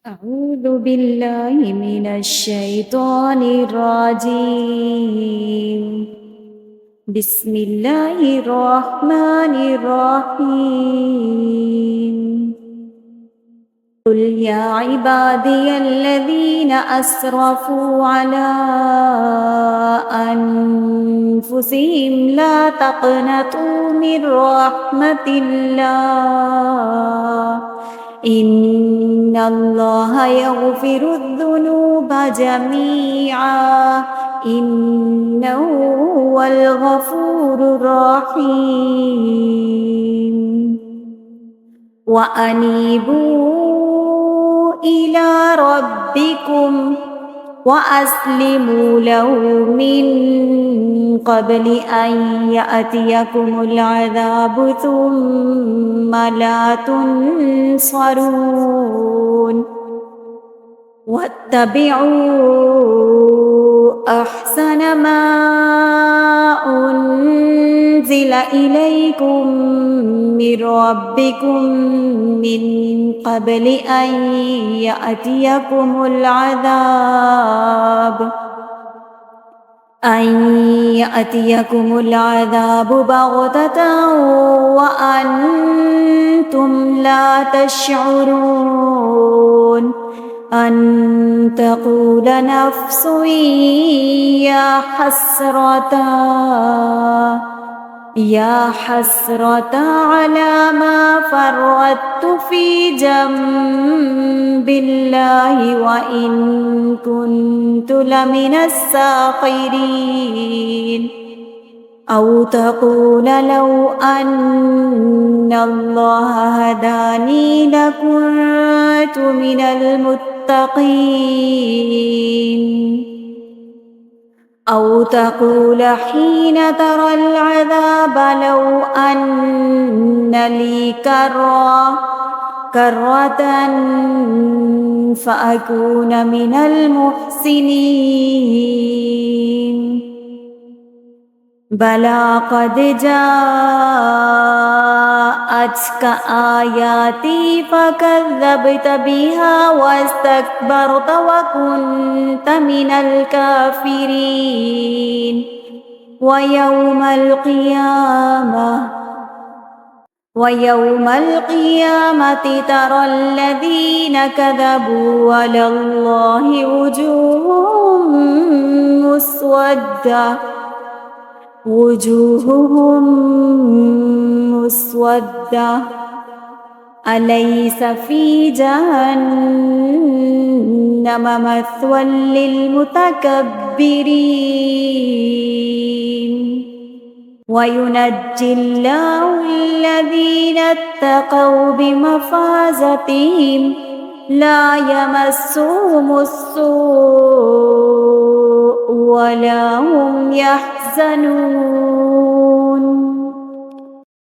أعوذ بالله من الشيطان الرجيم. بسم الله الرحمن الرحيم. قل يا عبادي الذين أسرفوا على أنفسهم لا تقنطوا من رحمة الله إن الله يغفر الذنوب جميعا إنه هو الغفور الرحيم. وأنيبوا إلى ربكم وأسلموا له من قبل أن يأتيكم العذاب ثم لا تنصرون واتبعوا أحسن ما أنزل إليكم من ربكم من قبل أن يأتيكم العذاب بغتة وأنتم لا تشعرون أن تقول نفس يا حسرة على ما فرطت في جنب الله وإن كنت لمن الساخرين أو تقول لو أن الله هداني لكنت من المتقين أو تقول حين ترى العذاب لو أن لي كرة فأكون من المحسنين بلى قد جاءتك آياتي فكذبت بها واستكبرت وكنت من الكافرين ويوم القيامة ترى الذين كذبوا على الله وجوههم مسودة أليس في جهنم مثوى للمتكبرين وينجي الله الذين اتقوا بمفازتهم لا يمسهم السوء ولا هم يحزنون